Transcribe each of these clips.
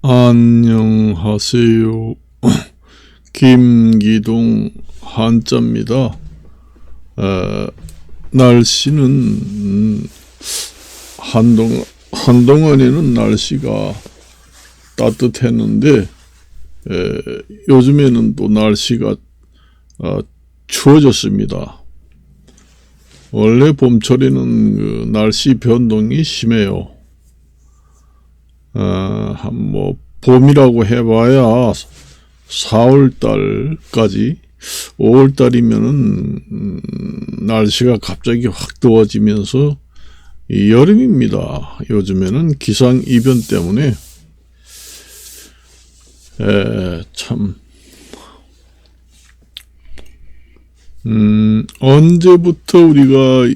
안녕하세요. 김기동 한자입니다. 날씨는 한동안에는 날씨가 따뜻했는데 요즘에는 또 날씨가 추워졌습니다. 원래 봄철에는 그 날씨 변동이 심해요. 뭐 봄이라고 해봐야 4월달까지, 5월달이면은 날씨가 갑자기 확 더워지면서 여름입니다. 요즘에는 기상이변 때문에 참 언제부터 우리가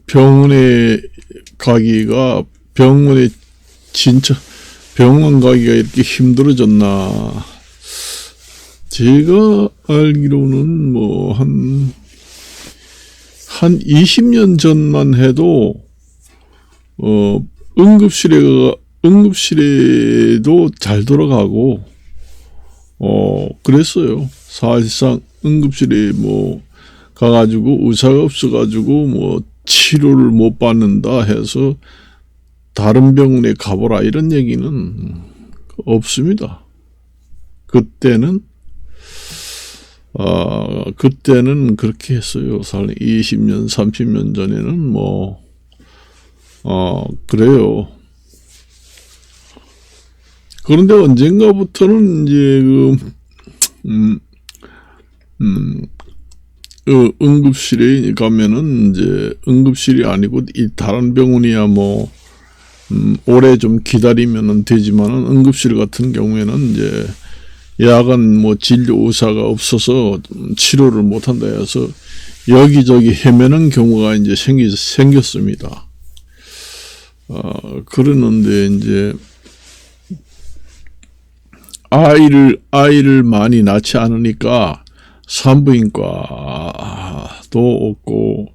병원에 가기가 병원 가기가 이렇게 힘들어졌나. 제가 알기로는 뭐 한 20년 전만 해도 응급실에도 잘 돌아가고 그랬어요. 사실상 응급실에 뭐 가가지고 의사가 없어가지고 뭐 치료를 못 받는다 해서 다른 병원에 가보라 이런 얘기는 없습니다. 그때는 그렇게 했어요. 20년, 30년 전에는 뭐 그래요. 그런데 언젠가부터는 이제 응급실에 가면은 이제 응급실이 아니고 이 다른 병원이야 뭐 오래 좀 기다리면은 되지만은 응급실 같은 경우에는 이제 야간 뭐 진료 의사가 없어서 치료를 못 한다 해서 여기저기 헤매는 경우가 이제 생겼습니다. 그러는데 이제 아이를 많이 낳지 않으니까 산부인과도 없고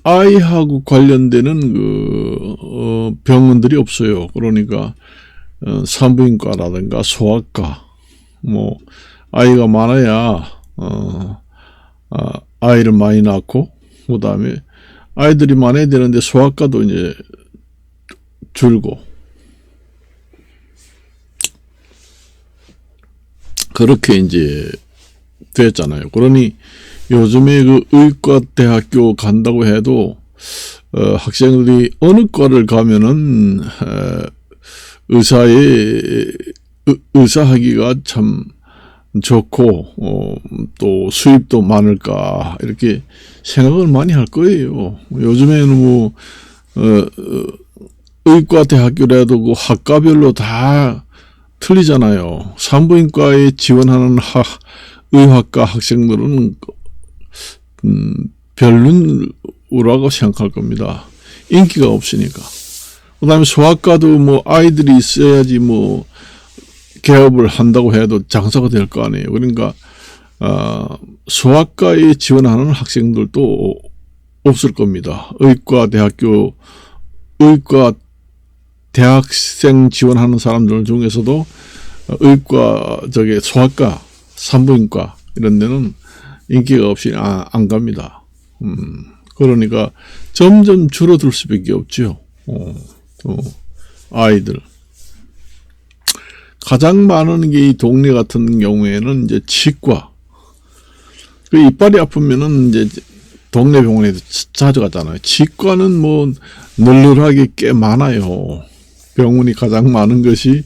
아이하고 관련되는 병원들이 없어요. 그러니까 산부인과라든가 소아과, 뭐 아이가 많아야 아이를 많이 낳고, 그다음에 아이들이 많아야 되는데 소아과도 이제 줄고, 그렇게 이제 됐잖아요. 그러니 요즘에 그 의과대학교 간다고 해도 학생들이 어느 과를 가면은 의사하기가 참 좋고 또 수입도 많을까 이렇게 생각을 많이 할 거예요. 요즘에는 뭐 의과대학교라도 그 학과별로 다 틀리잖아요. 산부인과에 지원하는 의학과 학생들은 별로라고 생각할 겁니다. 인기가 없으니까. 그 다음에 소아과도 뭐 아이들이 있어야지 뭐 개업을 한다고 해도 장사가 될 거 아니에요. 그러니까 소아과에 지원하는 학생들도 없을 겁니다. 의과 대학생 지원하는 사람들 중에서도 소아과, 산부인과 이런 데는 인기가 없이 안 갑니다. 그러니까 점점 줄어들 수밖에 없죠. 아이들. 가장 많은 게 이 동네 같은 경우에는 이제 치과. 그 이빨이 아프면은 이제 동네 병원에 자주 가잖아요. 치과는 뭐 널널하게 꽤 많아요. 병원이 가장 많은 것이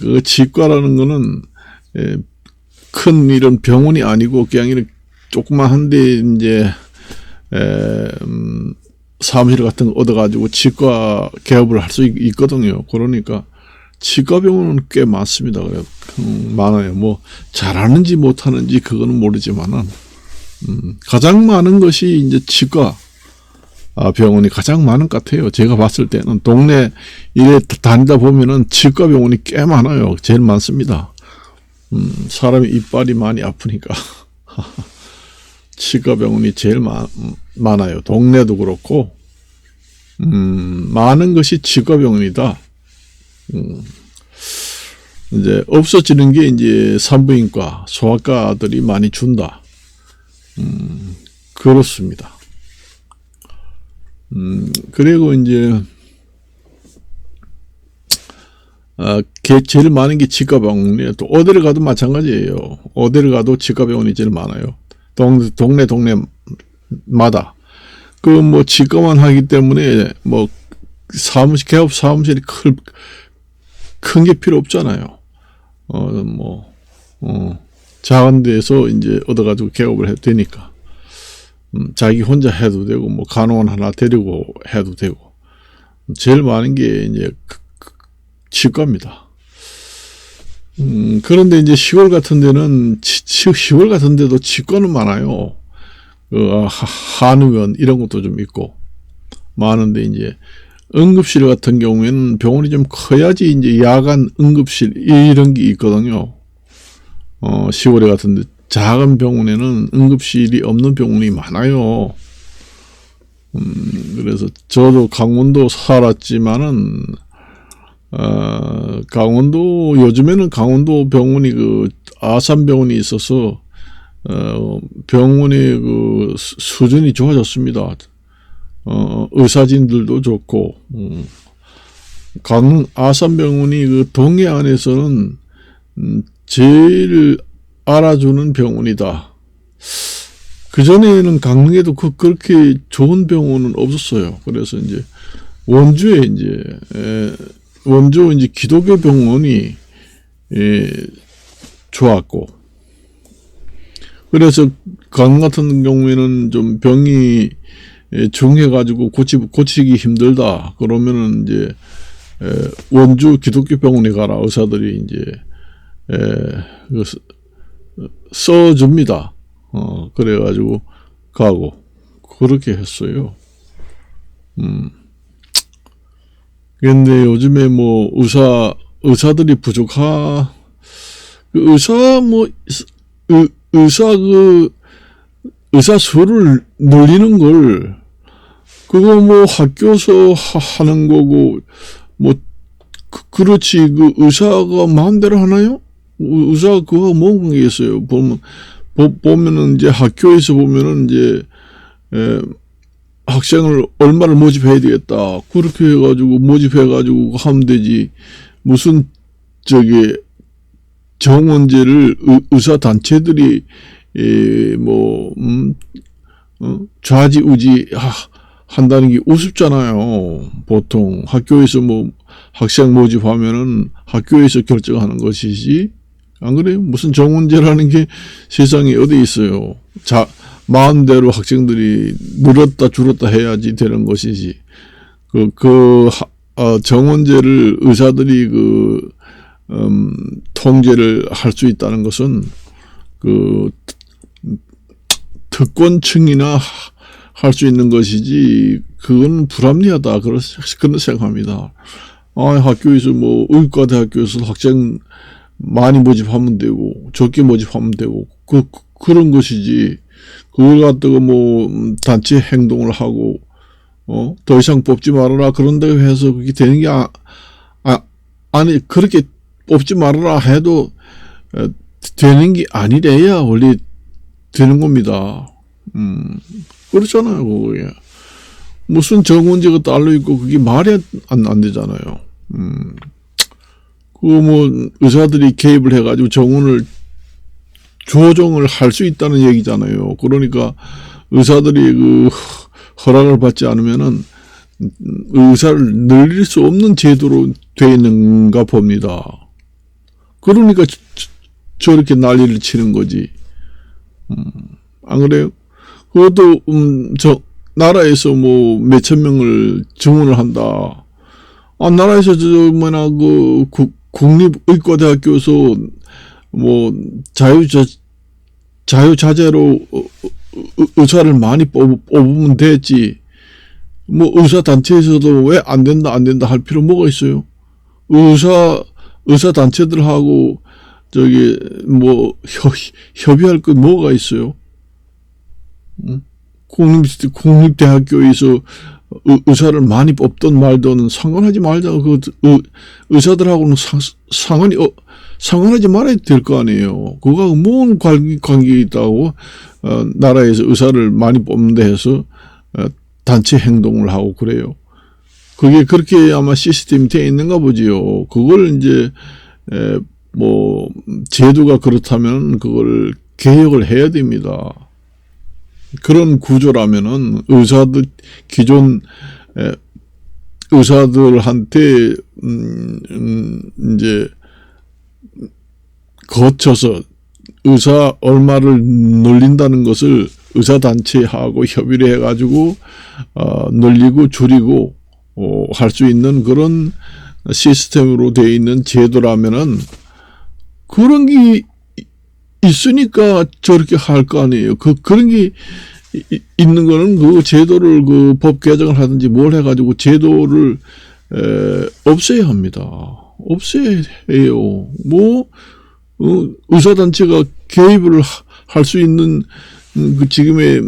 그 치과라는 거는 큰 이런 병원이 아니고 그냥 이렇게 조그만한데 이제 사무실 같은 거 얻어가지고 치과 개업을 할 수 있거든요. 그러니까 치과 병원은 꽤 많습니다. 그래 많아요. 뭐 잘하는지 못하는지 그거는 모르지만은 가장 많은 것이 이제 치과 병원이 가장 많은 것 같아요. 제가 봤을 때는 동네 일에 다니다 보면은 치과 병원이 꽤 많아요. 제일 많습니다. 사람이 이빨이 많이 아프니까 치과 병원이 제일 많아요. 동네도 그렇고 많은 것이 치과병원이다. 이제 없어지는 게 이제 산부인과, 소아과들이 많이 준다. 그렇습니다. 그리고 이제 제일 많은 게 치과병원이에요. 또 어디를 가도 마찬가지예요. 어디를 가도 치과병원이 제일 많아요. 동네마다. 그 뭐 치과만 하기 때문에 뭐 개업 사무실이 큰 게 필요 없잖아요. 작은 데서 이제 얻어가지고 개업을 해도 되니까. 자기 혼자 해도 되고, 뭐 간호원 하나 데리고 해도 되고. 제일 많은 게 이제 치과입니다. 그런데 이제 시골 같은 데는, 시골 같은 데도 치과는 많아요. 한의원 이런 것도 좀 있고 많은데, 이제 응급실 같은 경우에는 병원이 좀 커야지 이제 야간 응급실 이런 게 있거든요. 시골에 같은데 작은 병원에는 응급실이 없는 병원이 많아요. 그래서 저도 강원도 살았지만은 강원도 요즘에는 강원도 병원이 아산병원이 있어서 병원의 수준이 좋아졌습니다. 의사진들도 좋고, 아산병원이 동해안에서는 제일 알아주는 병원이다. 그전에는 강릉에도 그렇게 좋은 병원은 없었어요. 그래서 이제 원주 이제 기독교 병원이 좋았고, 그래서 강릉 같은 경우에는 좀 병이 중해가지고 고치기 힘들다. 그러면은 이제 원주 기독교 병원에 가라. 의사들이 이제 써줍니다. 그래가지고 가고 그렇게 했어요. 근데 요즘에 뭐 의사들이 의사 수를 늘리는 걸, 그거 뭐 학교에서 하는 거고, 뭐, 그렇지, 의사가 마음대로 하나요? 의사가 그거 뭐겠어요? 보면은 이제 학교에서 보면은 이제, 학생을 얼마를 모집해야 되겠다. 그렇게 해가지고, 모집해가지고 하면 되지. 무슨, 정원제를 의사단체들이 좌지우지 한다는 게 우습잖아요. 보통 학교에서 뭐 학생 모집하면은 학교에서 결정하는 것이지, 안 그래요? 무슨 정원제라는 게 세상에 어디 있어요. 마음대로 학생들이 늘었다 줄었다 해야지 되는 것이지. 정원제를 의사들이 통제를 할 수 있다는 것은 특권층이나 할 수 있는 것이지, 그건 불합리하다. 그런 생각합니다. 학교에서 뭐 의과대학교에서 학생 많이 모집하면 되고 적게 모집하면 되고 그런 것이지, 그걸 갖다가 뭐 단체 행동을 하고 더 이상 뽑지 말아라 그런다고 해서 그게 되는 게 아니, 그렇게 뽑지 말아라 해도 되는 게 아니래야 원래 되는 겁니다. 그렇잖아요. 그게 무슨 정원제가 딸려 있고 그게 말이 안 되잖아요. 뭐 의사들이 개입을 해가지고 정원을 조정을 할 수 있다는 얘기잖아요. 그러니까 의사들이 허락을 받지 않으면은 의사를 늘릴 수 없는 제도로 되어 있는가 봅니다. 그러니까 저렇게 난리를 치는 거지. 안 그래요? 그것도 나라에서 뭐 몇천 명을 증원을 한다. 나라에서 국립의과대학교에서 뭐 자유자재로 의사를 많이 뽑으면 됐지. 뭐 의사단체에서도 왜 안 된다 할 필요 뭐가 있어요? 의사단체들하고 뭐 협의할 거 뭐가 있어요? 국립대학교에서 의사를 많이 뽑든 말든 상관하지 말자. 의사들하고는 상관하지 말아야 될 거 아니에요. 그거하고 뭔 관계 있다고, 나라에서 의사를 많이 뽑는다 해서, 단체 행동을 하고 그래요. 그게 그렇게 아마 시스템이 되어 있는가 보지요. 그걸 이제, 제도가 그렇다면 그걸 개혁을 해야 됩니다. 그런 구조라면은 기존 의사들한테 이제 거쳐서 의사 얼마를 늘린다는 것을 의사단체하고 협의를 해가지고 늘리고 줄이고 할 수 있는 그런 시스템으로 되어 있는 제도라면은 그런 게 있으니까 저렇게 할 거 아니에요. 그런 게 있는 거는 그 제도를 법 개정을 하든지 뭘 해가지고 제도를 없애야 합니다. 없애야 해요. 의사단체가 개입을 할 수 있는 지금의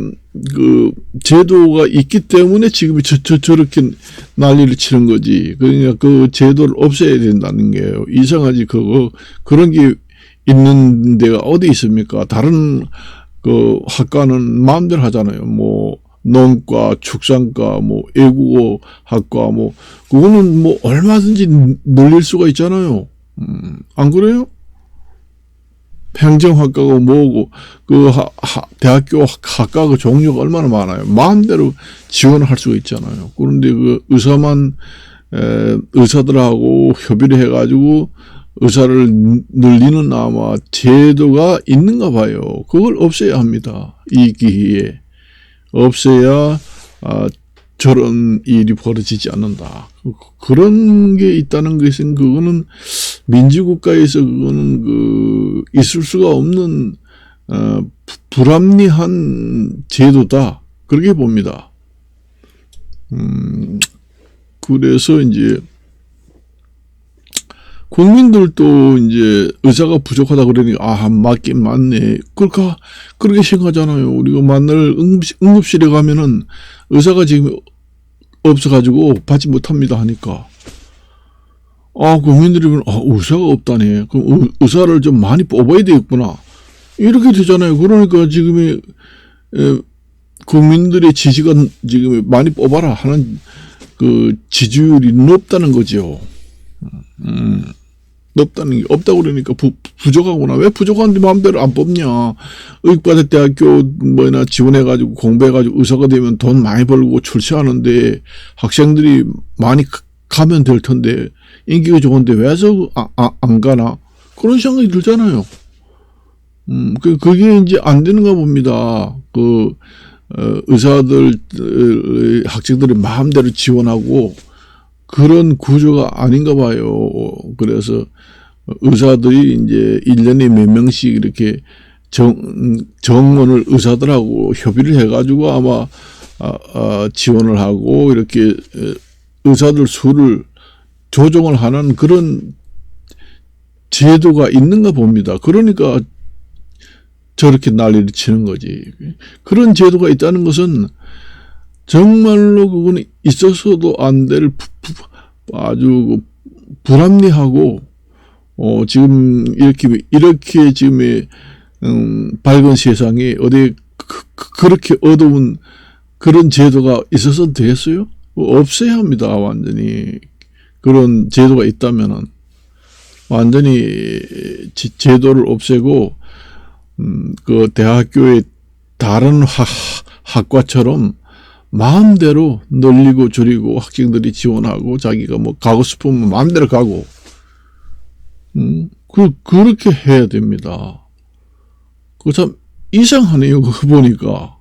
제도가 있기 때문에 지금 저렇게 난리를 치는 거지. 그러니까 그 제도를 없애야 된다는 게요. 이상하지. 그런 게 있는 데가 어디 있습니까? 다른 학과는 마음대로 하잖아요. 농과, 축산과, 외국어 학과, 그거는 얼마든지 늘릴 수가 있잖아요. 안 그래요? 행정학과가 뭐고, 대학교 학과 그 종류가 얼마나 많아요. 마음대로 지원을 할 수가 있잖아요. 그런데 의사들하고 협의를 해가지고, 의사를 늘리는 아마 제도가 있는가 봐요. 그걸 없애야 합니다. 이 기회에. 없애야, 저런 일이 벌어지지 않는다. 그런 게 있다는 것은 그거는 민주국가에서 그거는 있을 수가 없는, 불합리한 제도다. 그렇게 봅니다. 그래서 이제, 국민들도 이제 의사가 부족하다 그러니까 맞긴 맞네. 그렇게 생각하잖아요. 우리가 만날 응급실에 가면은 의사가 지금 없어가지고 받지 못합니다 하니까 국민들이 의사가 없다네. 그럼 의사를 좀 많이 뽑아야 되겠구나. 이렇게 되잖아요. 그러니까 지금의 국민들의 지지가 지금 많이 뽑아라 하는 지지율이 높다는 거죠. 없다고 그러니까 부족하구나. 왜 부족한데 마음대로 안 뽑냐. 의과대 대학교 지원해가지고 공부해가지고 의사가 되면 돈 많이 벌고 출세하는데 학생들이 많이 가면 될 텐데 인기가 좋은데 왜서 안 가나. 그런 생각이 들잖아요. 그게 이제 안 되는가 봅니다. 의사들, 학생들이 마음대로 지원하고 그런 구조가 아닌가 봐요. 그래서 의사들이 이제 1년에 몇 명씩 이렇게 정원을 의사들하고 협의를 해가지고 아마 지원을 하고 이렇게 의사들 수를 조정을 하는 그런 제도가 있는가 봅니다. 그러니까 저렇게 난리를 치는 거지. 그런 제도가 있다는 것은 정말로 그거는 있어서도 안 될 아주 불합리하고 지금 이렇게 지금의 밝은 세상에 어디 그렇게 어두운 그런 제도가 있어서 되겠어요? 없애야 합니다. 완전히 그런 제도가 있다면은 완전히 제도를 없애고 대학교의 다른 학과처럼 마음대로 늘리고 줄이고 학생들이 지원하고 자기가 가고 싶으면 마음대로 가고 그렇게 해야 됩니다. 참 이상하네요. 그거 보니까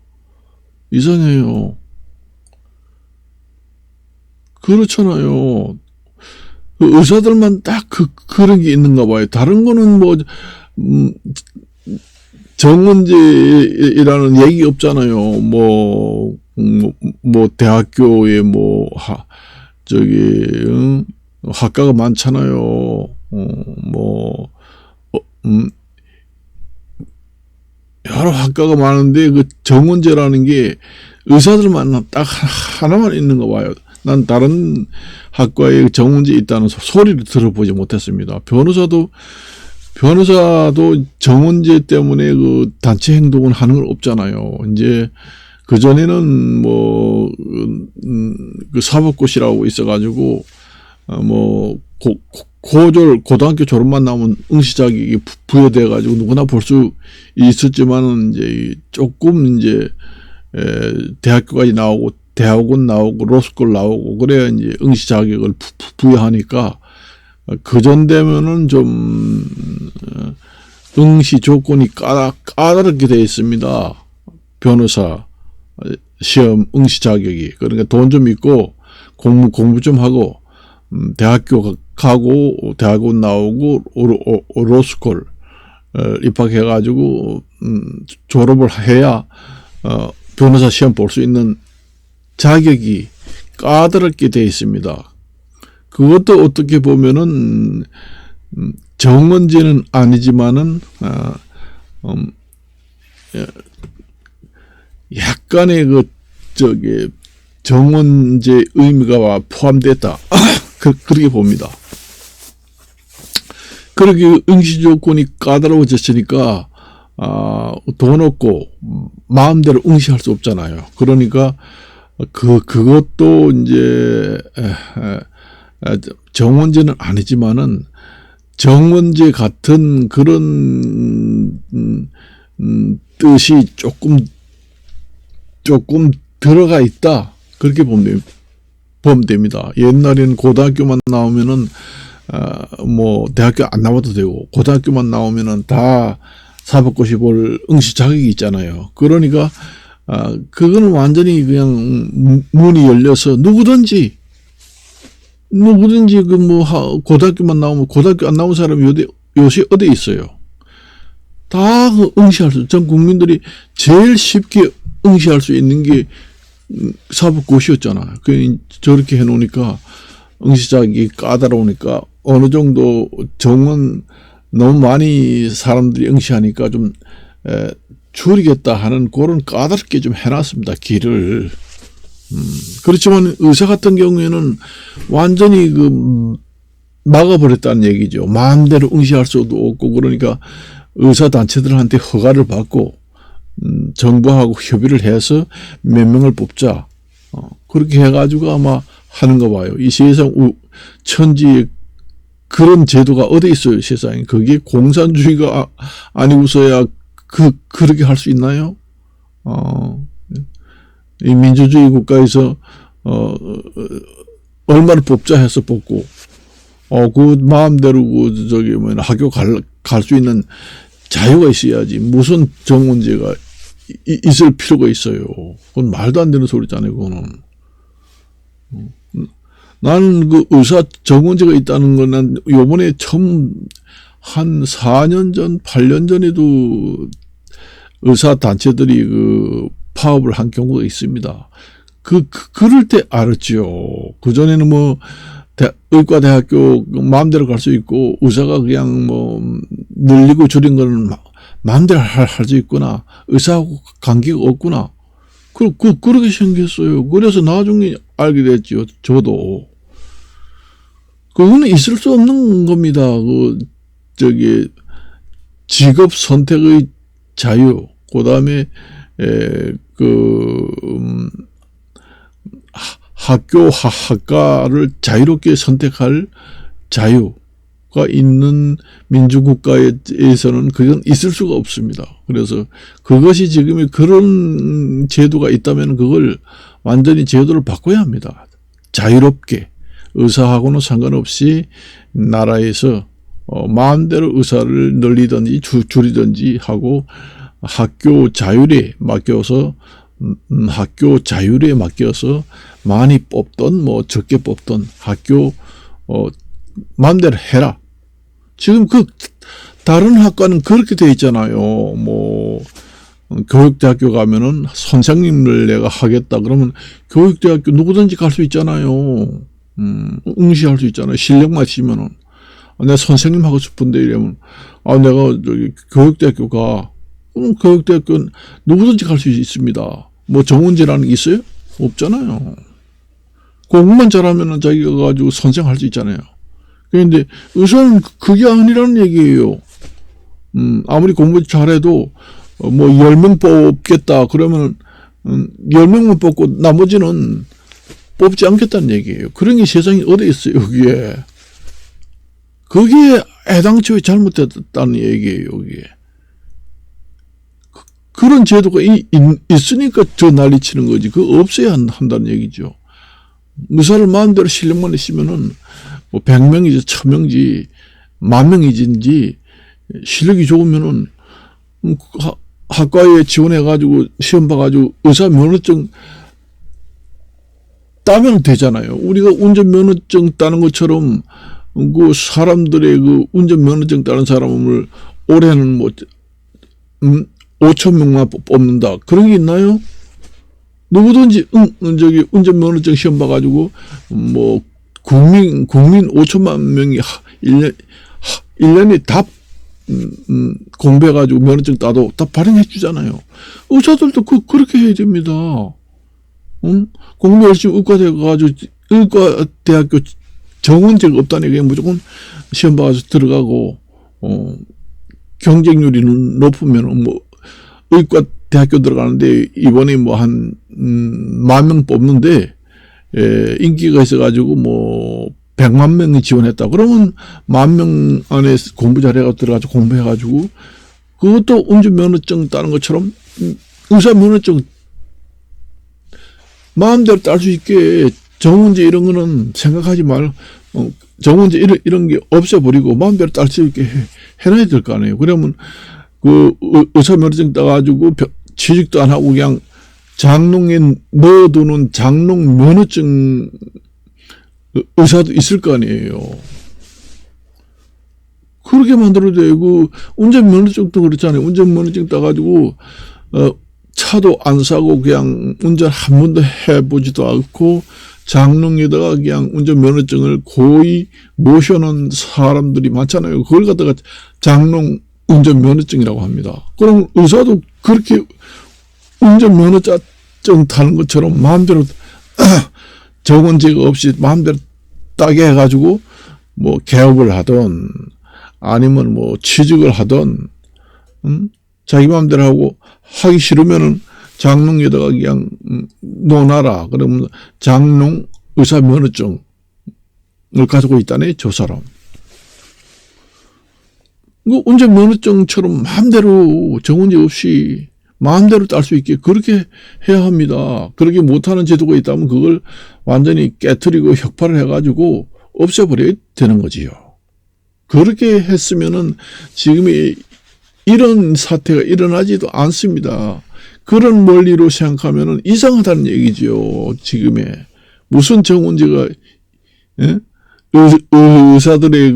이상해요. 그렇잖아요. 의사들만 딱 그런 게 있는가 봐요. 다른 거는 정문제라는 얘기 없잖아요. 대학교에 학과가 많잖아요. 여러 학과가 많은데 정문제라는 게 의사들만 딱 하나만 있는 거 봐요. 난 다른 학과에 정원지 있다는 소리를 들어보지 못했습니다. 변호사도 정원제 때문에 그 단체 행동을 하는 건 없잖아요. 이제 그전에는 뭐, 그 사법고시라고 있어가지고, 고등학교 졸업만 나오면 응시 자격이 부여돼가지고 누구나 볼 수 있었지만은 이제 조금 이제, 대학교까지 나오고, 대학원 나오고, 로스쿨 나오고, 그래야 이제 응시 자격을 부여하니까, 그전 되면은 좀, 응시 조건이 까다롭게 되어 있습니다. 변호사 시험 응시 자격이. 그러니까 돈 좀 있고, 공부 좀 하고, 대학교 가고, 대학원 나오고, 로스쿨, 입학해가지고, 졸업을 해야, 변호사 시험 볼 수 있는 자격이 까다롭게 되어 있습니다. 그것도 어떻게 보면은, 정원제는 아니지만은, 약간의 정원제 의미가 포함됐다. 그렇게 봅니다. 그렇게 응시 조건이 까다로워졌으니까, 돈 없고, 마음대로 응시할 수 없잖아요. 그러니까, 그것도 이제, 정원제는 아니지만은, 정원제 같은 그런, 뜻이 조금 들어가 있다. 그렇게 보면 됩니다. 옛날에는 고등학교만 나오면은, 대학교 안 나와도 되고, 고등학교만 나오면은 다 사법고시 볼 응시 자격이 있잖아요. 그러니까, 그거는 완전히 그냥 문이 열려서 누구든지 고등학교만 나오면 고등학교 안 나온 사람이 요새 어디 있어요? 다 응시할 전 국민들이 제일 쉽게 응시할 수 있는 게 사법고시였잖아요. 저렇게 해놓으니까 응시자격이 까다로우니까 어느 정도 정원 너무 많이 사람들이 응시하니까 좀 줄이겠다 하는 그런 까다롭게 좀 해놨습니다. 길을. 그렇지만 의사 같은 경우에는 완전히 막아버렸다는 얘기죠. 마음대로 응시할 수도 없고 그러니까 의사 단체들한테 허가를 받고 정부하고 협의를 해서 몇 명을 뽑자. 그렇게 해가지고 아마 하는 거 봐요. 이 세상 천지에 그런 제도가 어디 있어요, 세상에. 그게 공산주의가 아니고서야 그렇게 할 수 있나요? 이 민주주의 국가에서, 얼마를 뽑자 해서 뽑고, 그 마음대로 학교 갈 수 있는 자유가 있어야지. 무슨 정원제가 있을 필요가 있어요. 그건 말도 안 되는 소리잖아요, 그거는. 나는 의사 정원제가 있다는 건 난 요번에 처음 한 4년 전, 8년 전에도 의사 단체들이 파업을 한 경우가 있습니다. 그럴 때 알았죠. 그전에는 의과대학교 마음대로 갈 수 있고, 의사가 그냥 늘리고 줄인 거는 마음대로 할 수 있구나. 의사하고 관계가 없구나. 그렇게 생겼어요. 그래서 나중에 알게 됐죠. 저도. 그거는 있을 수 없는 겁니다. 직업 선택의 자유, 그 다음에, 학과를 자유롭게 선택할 자유가 있는 민주국가에서는 그건 있을 수가 없습니다. 그래서 그것이 지금 그런 제도가 있다면 그걸 완전히 제도를 바꿔야 합니다. 자유롭게 의사하고는 상관없이 나라에서 마음대로 의사를 늘리든지 줄이든지 하고 학교 자율에 맡겨서 많이 뽑던 적게 뽑던 학교 마음대로 해라. 지금 다른 학과는 그렇게 돼 있잖아요. 교육대학교 가면은 선생님을 내가 하겠다 그러면 교육대학교 누구든지 갈 수 있잖아요. 응시할 수 있잖아요. 실력만 있으면은. 내가 선생님 하고 싶은데 이러면 내가 교육대학교 가. 그럼 교육대학교는 누구든지 갈 수 있습니다. 뭐 정원제라는 게 있어요? 없잖아요. 공부만 잘하면 자기가 가지고 선생할 수 있잖아요. 그런데 의사는 그게 아니라는 얘기예요. 아무리 공부 잘해도 뭐 10명 뽑겠다 그러면 10명만 뽑고 나머지는 뽑지 않겠다는 얘기예요. 그런 게 세상에 어디 있어요, 여기에. 그게 애당초에 잘못됐다는 얘기예요, 여기에. 그런 제도가 있으니까 저 난리치는 거지. 그거 없어야 한다는 얘기죠. 의사를 마음대로 실력만 있으면은 뭐 100명이지 1000명이지 10,000명이지 실력이 좋으면은 학과에 지원해가지고 시험 봐가지고 의사 면허증 따면 되잖아요. 우리가 운전면허증 따는 것처럼 그 사람들의 그 운전면허증 따는 사람을 올해는 뭐 5,000명만 뽑는다. 그런 게 있나요? 누구든지 저기 운전면허증 시험 봐가지고 뭐 국민 5천만 명이 1년에 다 공부해가지고 면허증 따도 다 발행해 주잖아요. 의사들도 그렇게 해야 됩니다. 공부 열심히 의과대학교 정원제가 없다니 그냥 무조건 시험 봐서 들어가고 경쟁률이 높으면 뭐 의과 대학교 들어가는데 이번에 뭐 한 10,000명 뽑는데 인기가 있어가지고 뭐 100만 명이 지원했다. 그러면 10,000명 안에 공부 잘해가지고 들어가서 공부해가지고 그것도 운전면허증 따는 것처럼 의사 면허증 마음대로 딸 수 있게 정원제 이런 거는 생각하지 말고 정원제 이런 게 없애버리고 마음대로 딸 수 있게 해놔야 될 거 아니에요. 그러면 그 의사 면허증 따가지고 취직도 안 하고 그냥 장롱에 넣어두는 장롱 면허증 의사도 있을 거 아니에요. 그렇게 만들어도 되고 운전면허증도 그렇잖아요. 운전면허증 따가지고 차도 안 사고 그냥 운전 한 번도 해보지도 않고 장롱에다가 그냥 운전면허증을 고의 모셔놓은 사람들이 많잖아요. 그걸 갖다가 장롱 운전면허증이라고 합니다. 그럼 의사도 그렇게 운전면허증 타는 것처럼 마음대로 정원제가 없이 마음대로 따게 해가지고 뭐 개업을 하든 아니면 뭐 취직을 하든 자기 마음대로 하고 하기 싫으면은 장롱에다가 그냥 놓아놔라. 그러면 장롱 의사 면허증을 가지고 있다네, 저 사람. 그 운전면허증처럼 마음대로 정원제 없이 마음대로 딸 수 있게 그렇게 해야 합니다. 그렇게 못하는 제도가 있다면 그걸 완전히 깨트리고 혁파를 해가지고 없애버려야 되는 거지요. 그렇게 했으면은 지금의 이런 사태가 일어나지도 않습니다. 그런 원리로 생각하면은 이상하다는 얘기죠. 지금의 무슨 정원제가 의사들의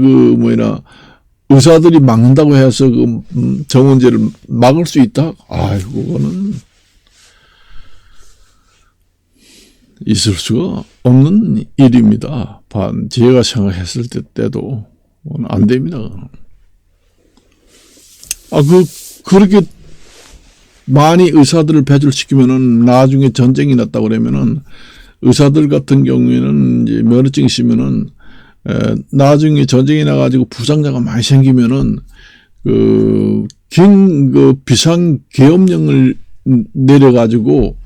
의사들이 막는다고 해서 그 정원제를 막을 수 있다? 아이고, 그거는 있을 수가 없는 일입니다. 제가 생각했을 때도 안 됩니다. 그렇게 많이 의사들을 배출시키면은 나중에 전쟁이 났다 그러면은 의사들 같은 경우에는 이제 면허증 있으면은 나중에 전쟁이 나가지고 부상자가 많이 생기면은 비상 계엄령을 내려가지고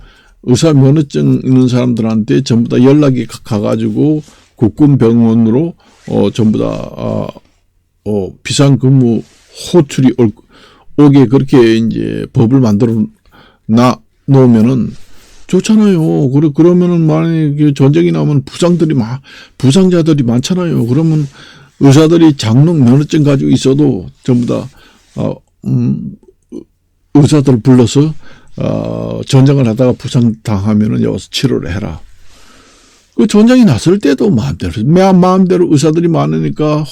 의사 면허증 있는 사람들한테 전부 다 연락이 가가지고 국군 병원으로 전부 다 비상 근무 호출이 오게 그렇게 이제 법을 만들어 놓으면은 좋잖아요. 그러면은 만약에 전쟁이 나면 부상자들이 많잖아요. 그러면 의사들이 장롱 면허증 가지고 있어도 전부 다, 의사들 불러서, 전쟁을 하다가 부상당하면은 여기서 치료를 해라. 그 전쟁이 났을 때도 마음대로 의사들이 많으니까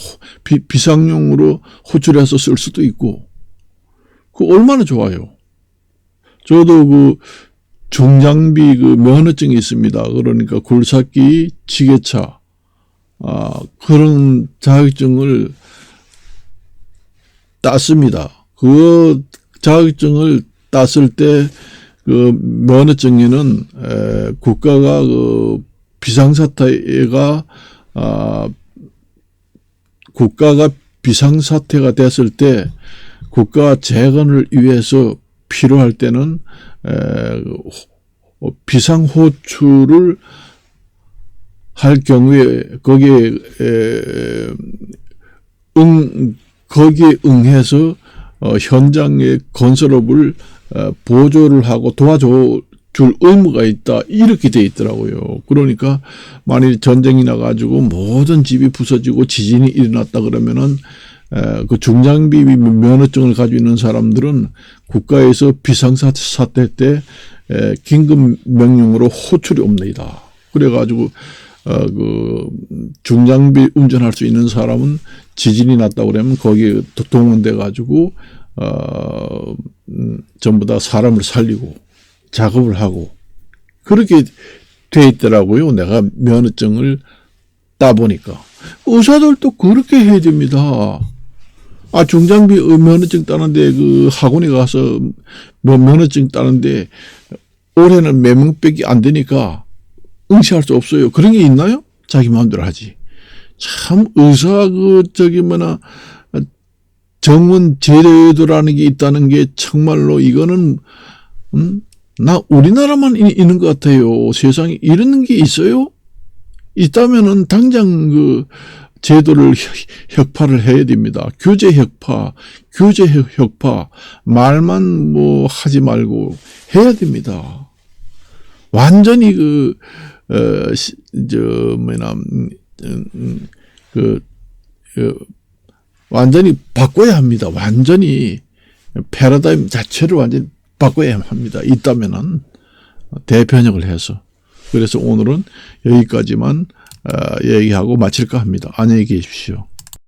비상용으로 호출해서 쓸 수도 있고, 얼마나 좋아요. 저도 중장비 면허증이 있습니다. 그러니까 굴삭기, 지게차, 그런 자격증을 땄습니다. 그 자격증을 땄을 때 그 면허증에는 국가가 그 비상사태가 국가가 비상사태가 됐을 때 국가 재건을 위해서 필요할 때는 비상호출을 할 경우에 거기에 응해서 현장의 건설업을 보조를 하고 도와줄 의무가 있다. 이렇게 돼 있더라고요. 그러니까 만일 전쟁이 나가지고 모든 집이 부서지고 지진이 일어났다 그러면은 그 중장비 면허증을 가지고 있는 사람들은 국가에서 비상사태 때 긴급 명령으로 호출이 옵니다. 그래가지고 그 중장비 운전할 수 있는 사람은 지진이 났다 그러면 거기에 동원돼 가지고 전부 다 사람을 살리고 작업을 하고 그렇게 돼 있더라고요. 내가 면허증을 따보니까. 의사들도 그렇게 해야 됩니다. 중장비 면허증 따는데 그 학원에 가서 면허증 따는데 올해는 몇 명밖에 안 되니까 응시할 수 없어요. 그런 게 있나요? 자기 마음대로 하지. 참 의사 정원 제도라는 게 있다는 게 정말로 이거는 나 우리나라만 있는 것 같아요. 세상에 이런 게 있어요? 있다면은 당장 그 제도를 혁파를 해야 됩니다. 규제 혁파 말만 뭐 하지 말고 해야 됩니다. 완전히 완전히 바꿔야 합니다. 완전히 패러다임 자체를 완전히 바꿔야 합니다. 있다면은 대변혁을 해서. 그래서 오늘은 여기까지만 얘기하고 마칠까 합니다. 안녕히 계십시오.